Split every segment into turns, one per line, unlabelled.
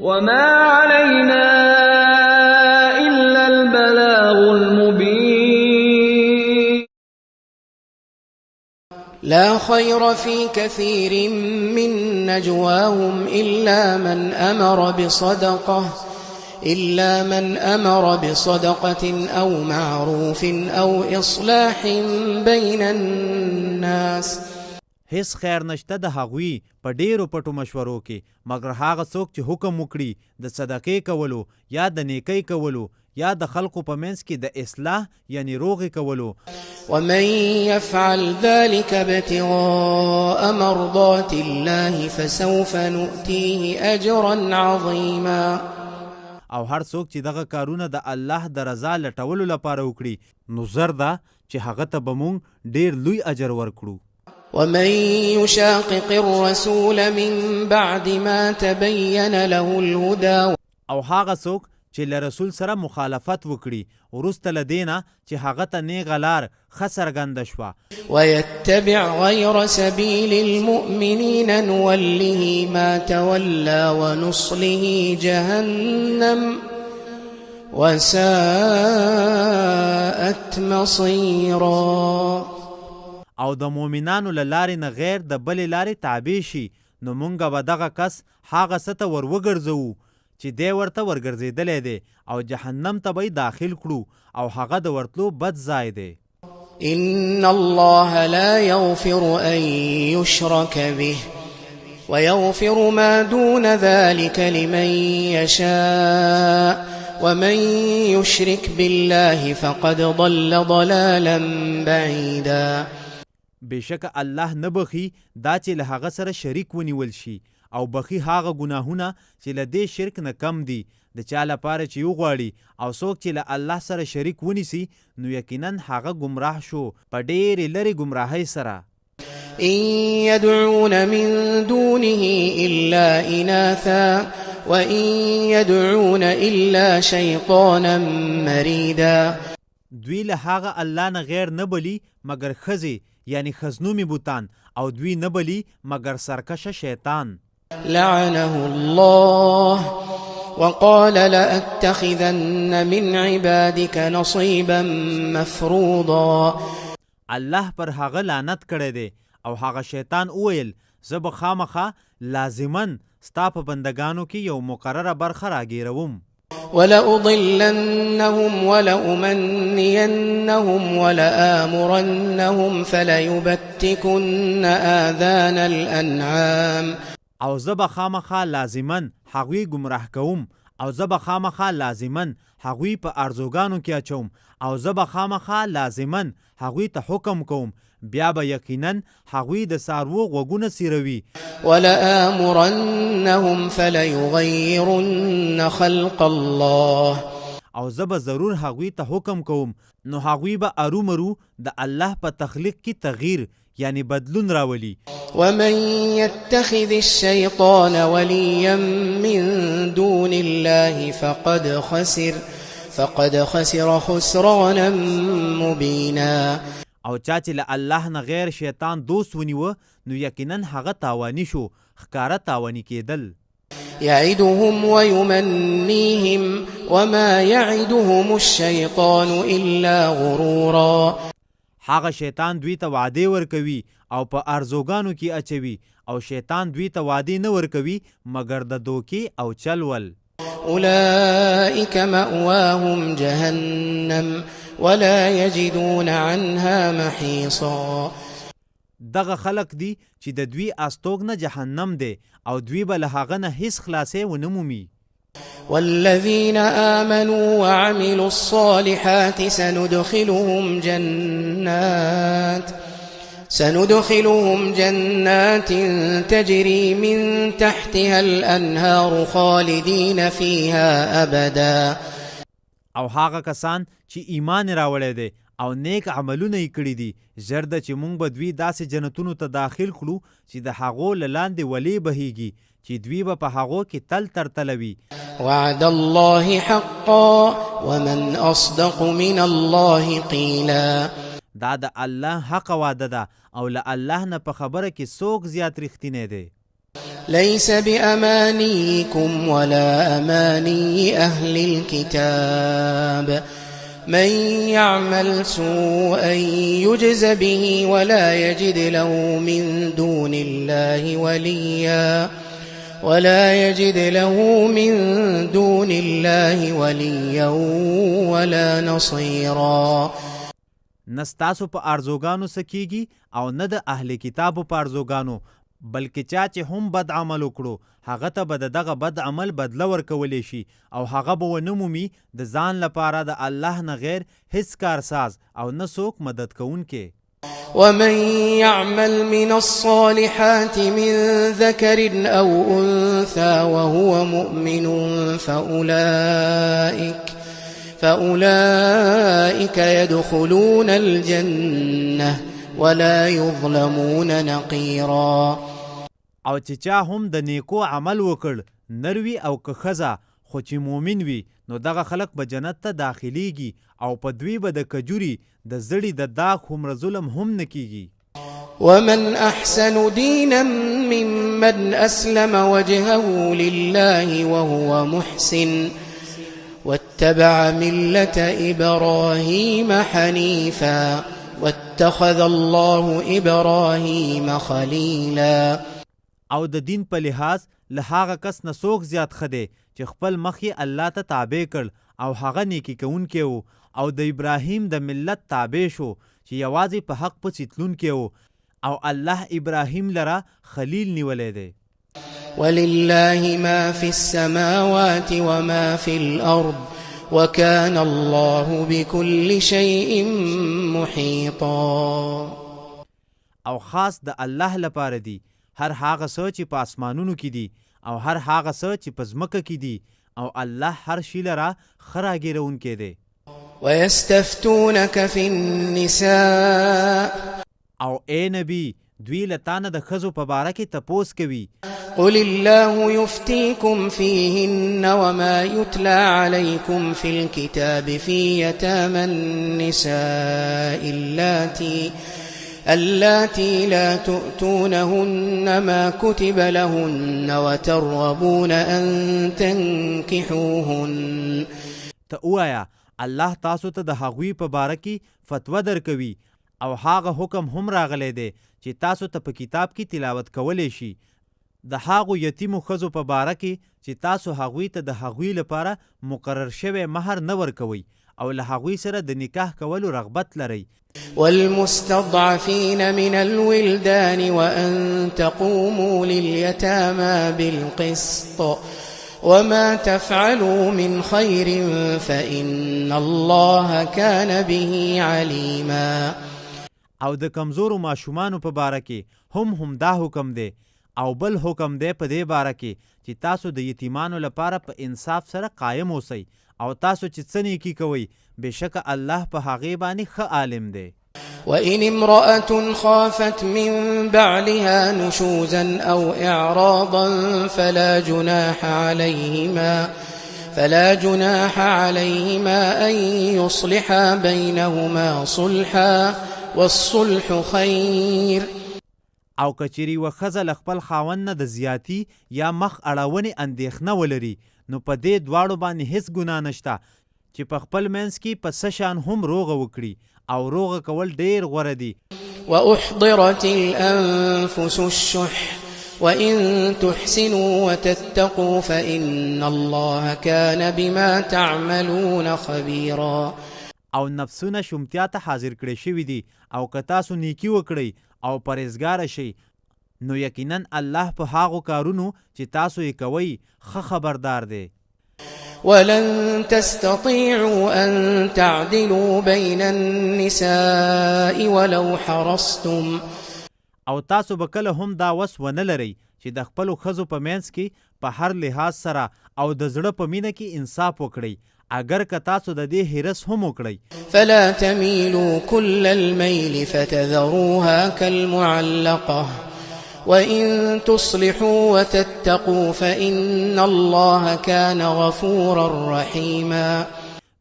وما علينا إلا البلاغ المبين
لا خير في كثير من نجواهم إلا من أمر بصدقة أو معروف أو إصلاح بين الناس.
هیڅ خیر نشته د هغوی په ډیرو پټو مشورو کې مګر هغه څوک چې حکم وکړي د صدقې کولو یا د نیکۍ کولو یا د خلقو په منځ کې د اصلاح یعنی روغې کولو.
ومن يفعل ذلك ابتغاء مرضات الله فسوف نؤتيه أجرا عظيما.
او هر څوک چې دغه کارونه د الله د رضا لټولو لپاره وکړي نو زر ده چې هغه ته به مونږ ډیر لوی اجر ورکړو.
ومن يشاقق الرسول من بعد ما تبين له الهدى.
او هغه څوک چې له رسول سره مخالفت وکړي وروسته له دینه چې هغه ته نیغه لار ښه څرګنده شوه
ويتبع غير سبيل المؤمنين نوله ما تولى ونصله جهنم وساءت مصيرا.
او د مؤمنانو له لارې نه غیر د بلې لارې تابع شي نو مونږ به دغه کس هغه څه ته ور وګرځوو چې دی ورته ورګرځېدلی دی او جهنم ته به یې داخل کړو او هغه د ورتلو بد ځای دی.
إن الله لا يغفر أن يشرك به ويغفر ما دون ذلك لمن يشاء ومن يشرك بالله فقد ضل ضلالا بعيدا.
بشک الله نه بخي دا چې له هغه سره شریک ونیول شي او بخي هغه ګناهونه چې له دې شرک نه کم دي. د چا لپاره چې وغواړي او څوک چې له الله سره شریک ونیسي نو یقینا هغه ګمراه شو په ډېرې لرې ګمراهۍ سره.
إن يدعون من دونه إلا إناثا وإن يدعون إلا شيطانا مريدا.
دوی له هغه الله نه غیر نه بلی مگر ښځې یعنی ښځنومي بوتان او دوی نه بلی مگر سرکشه شیطان.
لعنه الله وقال لأتخذن من عبادك نصيبا مفروضا.
الله پر هغه لعنت کړی دی او هغه شیطان وویل زه به خامخا لازماً ستا په بندګانو کې یو مقرره برخه راګیروم.
ولأضلنهم ولأمنينهم ولآمرنهم فليبتكن آذان الأنعام.
او زه به خامخا لازماً هغوی ګمراه کوم او زه به خامخا لازماً هغوی په ارزوګانو کې اچوم او زه به خامخا لازماً هغوی ته حکم کوم بیا به یقینا هغوی د څاروو غوږونه څیروي.
ولآمرنهم فليغيرن خلق الله.
او زه به ضرور هغوی ته حکم کوم نو هغوی به ارومرو د الله په تخلیق کې تغییر یعنی بدلون راولي.
ومن يتخذ الشيطان وليا من دون الله فقد خسر خسرانا مبينا.
او چا چې له الله نه غیر شیطان دوست ونیوه نو یقینا هغه تاوانی شو ښکاره تاوانی کېدل.
يعدهم ويمنيهم وما يعدهم الشيطان إلا غرورا.
هغه شیطان دوی ته وعده ورکوي او په ارزوګانو کې اچوي او شیطان دوی ته وعده نه ورکوي مگر د دوکې او چلول.
أولئك مأواهم جهنم ولا يجدون عنها محيصا.
دغه خلق دي چې د دوی استوګنه جهنم دی او دوی به له هغه نه هیڅ خلاصې ونه مومي.
والذين آمنوا وعملوا الصالحات سندخلهم جنات تجري من تحتها الأنهار خالدين فيها أبدا.
او هغه کسان چې ایمان راوړی دی او نیک عملونه یې کړي دي ژر ده چې موږ به دوی داسې جنتونو ته داخل کړو چې د هغو له لاندې ولې بهیږي چې دوی به په هغو کې تل تر تلوي.
وعد الله حقا ومن أصدق من الله قیلا.
دا د الله حق وعده ده او له الله نه په خبره کې څوک زیات رښتینی دی.
ليس بأمانيكم ولا أماني أهل الكتاب من يعمل سوءا يجز به ولا يجد له من دون الله وليا ولا نصيرا.
نستاسو په ارزوګانو سکیږي او نه د اهل کتابو په ارزوګانو، بلکې چا چې هم بد عمل وکړو هغه ته به دغه بد عمل بدله ورکولی شي او هغه به ونه مومي د ځان لپاره د الله نه غیر هیڅ کارساز او نه څوک مدد کوونکی.
ومن يعمل من الصالحات من ذكر أو أنثى وهو مؤمن فأولئك يدخلون الجنة ولا يظلمون نقيرا.
او چې چا هم د نیکو عمل وکړ نروي او که ښځه خو چې مومن وي نو دغه خلک به جنت ته داخلیږي او په دوی به د کجوري د زړي د داغ هومره ظلم هم نه کیږي.
ومن أحسن دينا ممن أسلم وجهه لله وهو محسن واتبع ملة إبراهيم حنيفا واتخذ الله إبراهيم خليلا.
او د دین په لحاظ له هغه کس نه څوک زیات ښه دی چې خپل مخ یې الله ته تابع کړ او هغه نیکي کوونکی و او د ابراهیم د ملت تابع شو چې یوازې په حق پسې تلونکی و او الله ابراهیم لره خلیل نیولی دی.
ولله ما في السماوات وما في الأرض وكان الله بكل شيء محيطا.
او خاص د الله لپاره دی هر هغه څه چې په اسمانونو کې دي او هر هغه څه چې په ځمکه کې دي او الله هر شي لره ښه راګیرونکی دی.
ويستفتونك في النساء
او اے نبی دوی له تا نه د ښځو په باره کې تپوس کوي.
قل الله يفتيكم فيهن وما يتلى عليكم في الكتاب في يتامى النساء اللاتي لا تؤتونهن ما كتب لهن وترغبون أن تنكحوهن.
ته ووایه الله تاسو ته د هغوی په باره کې فتوا درکوي او هغه حکم هم راغلی دی چې تاسو ته په کتاب کې تلاوت کولی شي د هغو یتیمو ښځو په باره کې چې تاسو هغوی ته د هغوی لپاره مقرر شوی مهر نه ورکوئ او له هغوی سره د نکاح کولو رغبت لرئ.
والمستضعفين من الولدان وأن تقوموا لليتامى بالقسط وما تفعلوا من خير فإن الله كان به عليما.
او د کمزورو ماشومانو په باره کې هم دا حکم دی او بل حکم دی په دې باره کې چې تاسو د یتیمانو لپاره په انصاف سره قایم اوسئ او تاسو چې څه نیکي کوئ بېشکه الله په هغې باندې ښه عالم دی.
وإن امرأة خافت من بعلها نشوزا أو إعراضا فلا جناح عليهما أن يصلحا بينهما صلحا والصلح خير.
او کچری و ښځه له خپل خاوند نه د زیاتی یا مخ اړونې اندېښنه ولري نو په دې دواړو باندې هیڅ ګناه نشته چې په خپل منځ کې په څه شان هم روغه وکړي او روغه کول ډیر غوره دي.
وأحضرت الأنفس الشح وإن تحسنوا وتتقوا فإن الله كان بما تعملون خبيرا.
او نفسونه شومتیا ته حاضر کړی شوي دي او که تاسو نیکي وکړئ او پرهیزګاره شئ نو یقینا الله په هغو کارونو چې تاسو یې کوئ ښه خبردار دی.
ولن تستطيعوا أن تعدلوا بين النساء ولو حرصتم.
او تاسو به کله هم دا وس ونه لرئ چې د خپلو ښځو په منځ کې په هر لحاظ سره او د زړه په مینه کې انصاف وکړئ اگر که تاسو د دې هرس هم وکړئ.
فلا تميلوا كل الميل فتذروها كالمعلقة وإن تصلحوا وتتقوا فإن الله كان غفورا رحيما.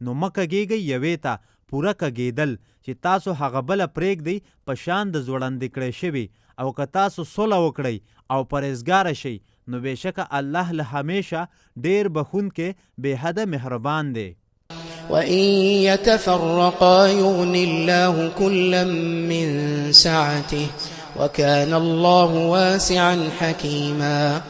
نو مکږیږئ یوې ته پوره کږېدل چې تاسو هغه بله پرېږدئ په شان د ځوړندې کړی شوي او که تاسو صلح وکړئ او پرهیزګاره شئ نو بېشکه الله له همیشه ډېر بخونکی بې حده مهربان دی.
وإن يتفرقا يغن الله كلا من سعته وكان الله واسعا حكيما.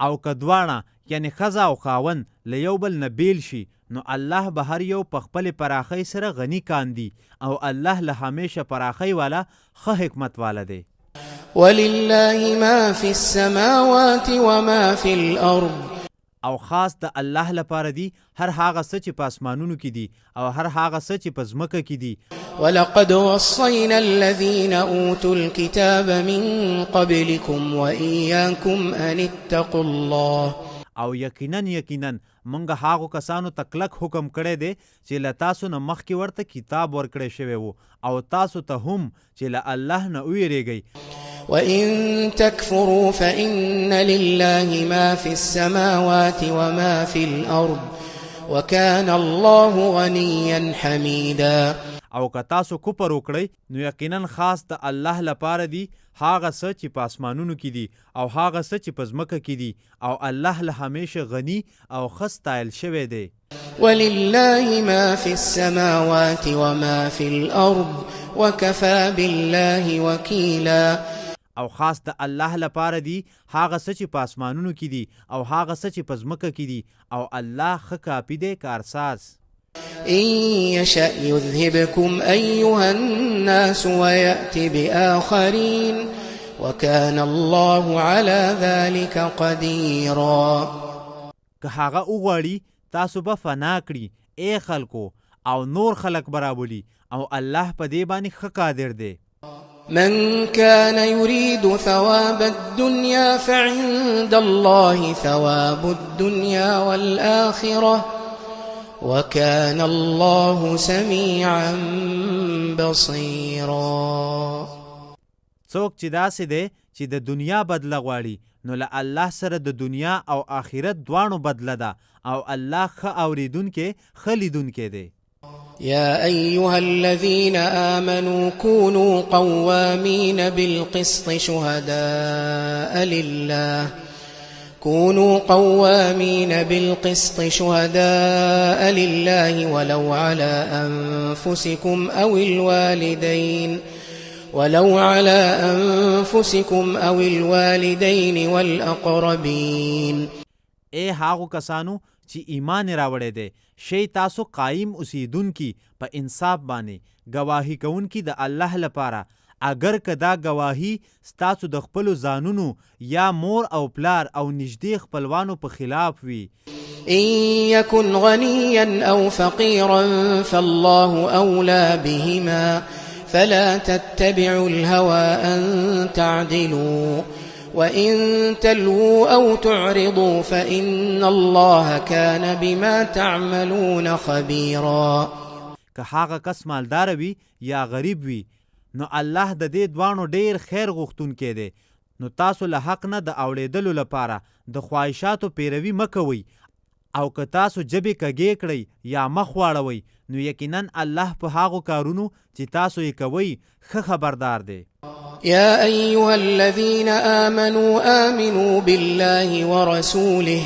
او که دواړه یعنی ښځه او خاوند له یو بل نه بیل شي نو الله به هر یو په خپلې پراخۍ سره غني کاندي او الله له همیشه پراخۍ والا ښه حکمت والا دی.
ولله ما في السماوات وما في الأرض.
او خاص د الله لپاره دی هر هغه څه چې په اسمانونو کې دي او هر هغه څه چې په ځمکه کې دي.
ولقد وصينا الذين أوتوا الكتاب من قبلكم وإياكم أن اتقوا الله.
او یقینا منګه هغو کسانو ته کلک حکم کړی دی چې له تاسو نه مخکې ورته کتاب ورکړی شوی و او تاسو ته هم چې له الله نه ویریږئ.
وإن تكفروا فإن لله ما في السماوات وما في الأرض وكان الله غنيا حميدا.
او که تاسو کفر وکړئ نو یقینا خاص د الله لپاره دی هغه څه چې په اسمانونو کې دي او هغه څه چې په ځمکه کې دي او الله له همیشه غني او ښه ستایل شوی دی.
ولله ما في السماوات وما في الأرض وكفى بالله وكيلا.
او خاص د الله لپاره دی هغه څه چې په اسمانونو کې دي او هغه څه چې په ځمکه کې دي او الله ښه کافي دی کارساز.
إن يشأ يذهبكم أيها الناس ويأت بآخرين وكان الله على ذلك قديرا.
که هغه وغواړي تاسو به فنا کړي ای خلکو او نور خلک برابري او الله په دې باندې ښه قادر دی.
من كان يريد ثواب الدنيا فعند الله ثواب الدنيا والآخرة وكان الله سميعا بصيرا.
څوک چې داسې دی چې د دنیا بدله غواړي نو له الله سره د دنیا او آخرت دواړو بدله ده او الله ښه اوریدونکی ښه لیدونکی دی.
يا أيها الذين آمنوا كونوا قوامين بالقسط شهداء لله ولو على أنفسكم أو الوالدين والأقربين.
اے هاغو کسانو چې ایمان راوړی دی شی تاسو قایم اوسیدون کی په انصاف باندې گواهی کون کی د الله لپاره اگر که دا گواهی ستاسو د خپلو ځانونو یا مور او پلار او نږدې خپلوانو په خلاف وي.
إن يكن غنيا أو فقيرا فالله أولى بهما فلا تتبعوا الهوى أن تعدلوا وإن تلووا أو تعرضوا فإن الله كان بما تعملون خبيرا.
که هغه کس مالدار وي یا غریب وي نو الله د دې دوانو ډیر خیر غوښتونکی دی. نو تاسو له حق نه د اوړېدلو لپاره د خواهشاتو پیروي مه کوئ او که تاسو جبې کږې کړئ یا مخ واړوئ نو یقینا الله په هغو کارونو چې تاسو یې کوئ ښه خبردار دی.
يا أيها الذين آمنوا بالله ورسوله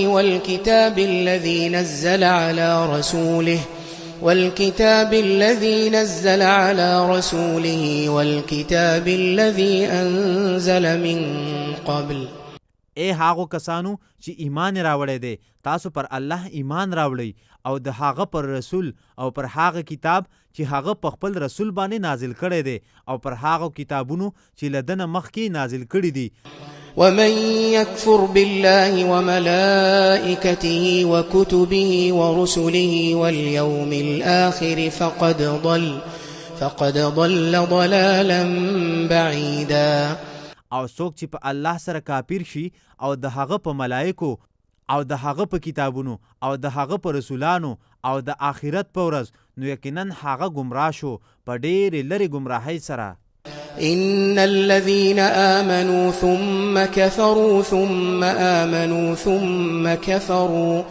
والكتاب الذي نزل على رسوله والكتاب الذي أنزل من قبل.
اے هاغو کسانو چې ایمان راوړی دی تاسو پر الله ایمان راوړئ او د هغه پر رسول او پر هغه کتاب چې هغه په خپل رسول باندې نازل کړی دی او پر هغه کتابونو چې له دنه مخکې نازل کړي دي.
ومن يكفر بالله وملائكته وكتبه ورسله واليوم الآخر فقد ضل ضلالا بعيدا.
او څوک چې په الله سره کافر شي او د هغه په ملائکو او د هغه په کتابونو او د هغه په رسولانو او د آخرت په ورځ نو یقینا هغه گمراه شو په ډېرې لرې گمراهۍ سره.
إن الذين آمنوا ثم كفروا ثم آمنوا ثم كفروا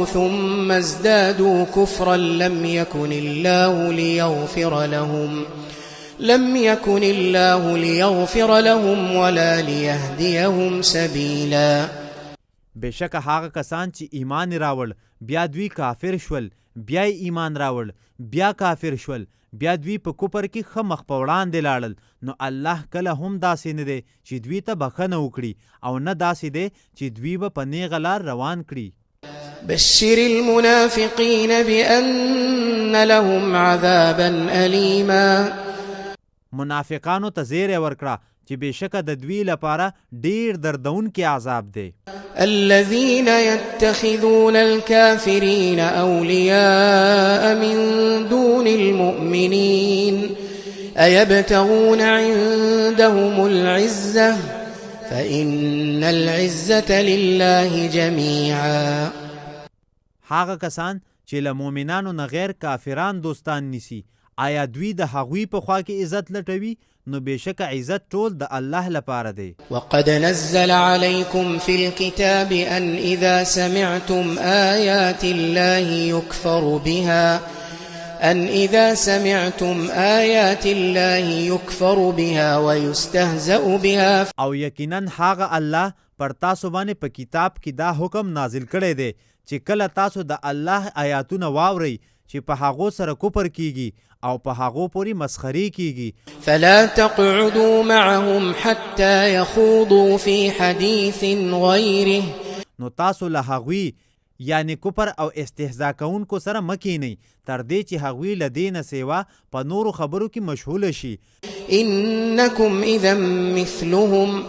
ثم ازدادوا كفرا لم يكن الله لم يكن الله ليغفر لهم ولا ليهديهم سبيلا.
بشک هغه کسان چې ایمان راوړ بیا دوی کافر شول، بیا ایمان راوړ بیا کافر شول، بیا دوی په کفر کې ښه مخ په وړاندې لاړل، نو الله کله هم داسې نه دی چې دوی ته بخښنه وکړي او نه داسې دی چې دوی به په نیغه لار روان کړي.
بشر المنافقين بأن لهم عذابا أليما.
منافقانو ته زیری ورکړه چې بېشکه د دوی لپاره ډیر دردونکی عذاب دی.
الذين يتخذون الكافرين أولياء من دون المؤمنين أيبتغون عندهم العزة فإن العزة لله جميعا.
هغه کسان چې له مؤمنانو نه غیر کافران دوستان نیسي، آیا دوی د هغوی په خوا کې عزت لټوي؟ نو بېشکه عزت ټول د الله لپاره دی.
وقد نزل عليكم في الكتاب أن إذا سمعتم آيات الله يكفر بها ويستهزأ بها.
او یقینا هغه الله پر تاسو باندې په کتاب کې دا حکم نازل کړی دی چې کله تاسو د الله آیاتونه واورئ چې په هغو سره کفر کیږي او په هغو پورې مسخري کیږي.
فلا تقعدوا معهم حتى يخوضوا في حديث غيره.
نو تاسو له هغوی یعنی کفر او استهزاء کوونکو سره مکینئ تر دې چې هغوی له دې نه سیوا په نورو خبرو کې مشغوله شي.
انکم اذا مثلهم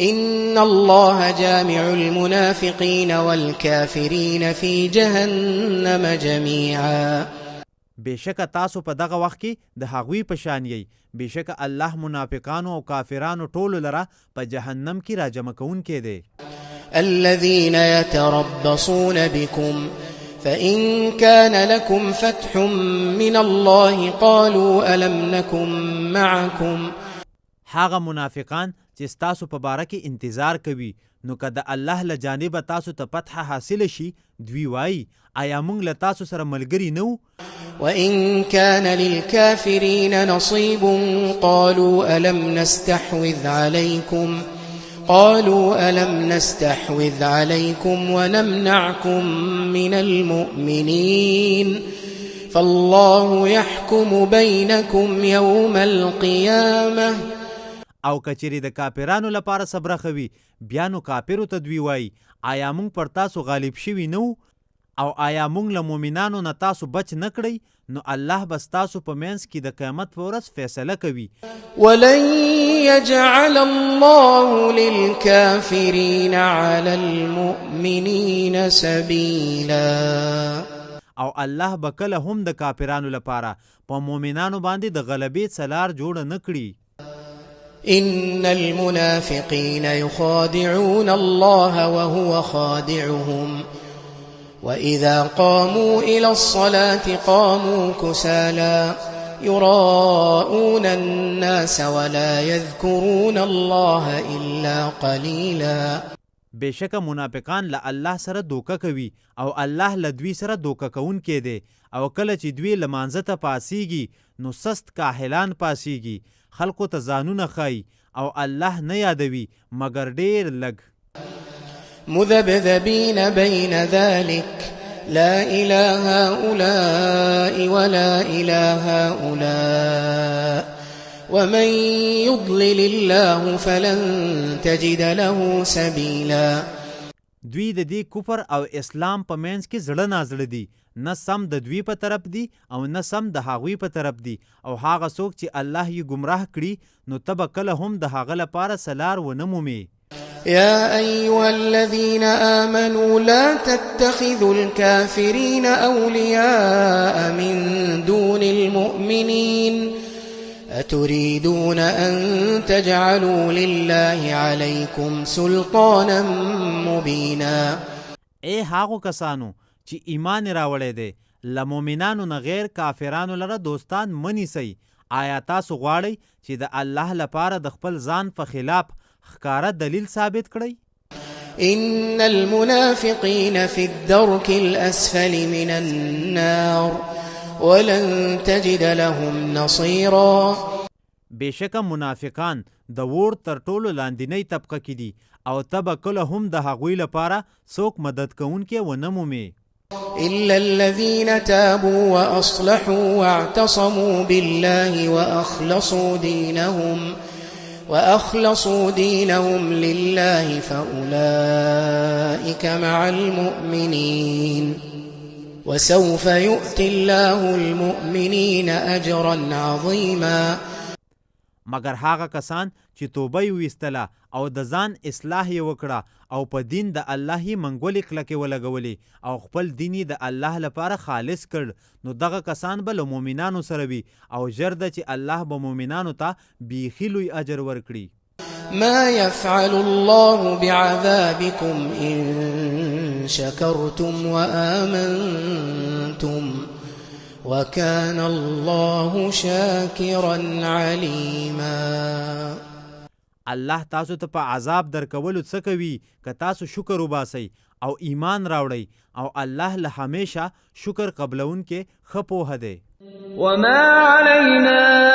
ان الله جامع المنافقين والكافرين في جهنم جميعا.
بېشکه تاسو په دغه وخت کې د هغوی په شان یئ، بېشکه الله منافقانو او کافرانو ټولو لره په جهنم کې راجمع کوونکی دی.
الذين يتربصون بكم فإن كان لكم فتح من الله قالوا ألم نكن معكم.
هغه منافقان چې ستاسو په باره کې انتظار کوي، نو که د الله له جانبه تاسو ته فتح حاصل شي دوی وایي آیا موږ له تاسو سره ملګري نه وو؟
وإن كان للكافرين نصيب قالوا ألم نستحوذ عليكم ونمنعكم من المؤمنين فالله يحكم بينكم يوم القيامة.
او کچری د کافرانو لپاره صبر خوي بیا نو کافرو ته دوی وایي آیا موږ پر تاسو غالب شوي نه وو او آیا موږ له مؤمنانو نه تاسو بچ نه کړئ؟ نو الله بس تاسو په منځ کې د قیامت په ورځ فیصله کوي.
ولن يجعل الله للكافرين على المؤمنين سبيلا.
او الله به کله هم د کافرانو لپاره په مؤمنانو باندې د غلبې څلار جوړه نه کړي.
إن المنافقين يخادعون الله وهو خادعهم وإذا قاموا إلى الصلاة قاموا كسالى يراءون الناس ولا يذكرون الله إلا قليلا.
بېشکه منافقان له الله سره دوکه کوي او الله له دوی سره دوکه کوونکی دی، او کله چې دوی لمانځه ته پاسیږي نو سست کاهلان پاسیږي، خلقو ته ځانونه ښایي او الله نه یادوي مګر ډیر لږ.
مذبذبين بين ذلك لا إله هؤلاء ولا إله هؤلاء ومن يضلل الله فلن تجد له سبيلا.
دوی د دې کفر او اسلام په منځ کې زړه نازړه دي، نه سم د دوی په طرف دي او نه سم د هغوی په طرف دي، او هغه څوک چې الله یې ګمراه کړي نو ته به کله هم د هغه لپاره سلار ونه مومې.
يا أيها الذين آمنوا لا تتخذوا الكافرين أولياء من دون المؤمنين أتريدون أن تجعلوا لله عليكم سلطانا مبينا.
اے هاغو کسانو چې ایمان راوړی دی له مؤمنانو نه غیر کافرانو لره دوستان منیسئ. آیا تاسو غواړئ چې د الله لپاره د خپل ځان په خلاف ښکاره دلیل ثابت کړئ؟
إن المنافقين في الدرك الأسفل من النار ولن تجد لهم نصيرا.
بېشکه منافقان د اور تر ټولو لاندینۍ طبقه کې دي او ته به کله هم د هغوی لپاره څوک مدد کوونکی ونه مومې
إلا الذين تابوا وأصلحوا واعتصموا بالله وأخلصوا دينهم لله فأولئك مع المؤمنين وسوف يؤتي الله المؤمنين أجرا عظيما
مگر هغه کسان چې توبه یې ویستله او د ځان اصلاح یې وکړه او په دین د الله یې منګولې کلکې ولګولې او خپل دین یې د الله لپاره خالص کړ نو دغه کسان به له مؤمنانو سره وي او ژر ده چې الله به مؤمنانو ته بیخي لوی اجر ورکړي
ما يفعل الله بعذابكم إن شكرتم وآمنتم وكان الله شاكرا عليما
الله تاسو ته په عذاب درکولو څه کوي که تاسو شکر وباسئ او ایمان راوړئ او الله له همیشه شکر قبلونکې ښه پوهه دی
وما علينا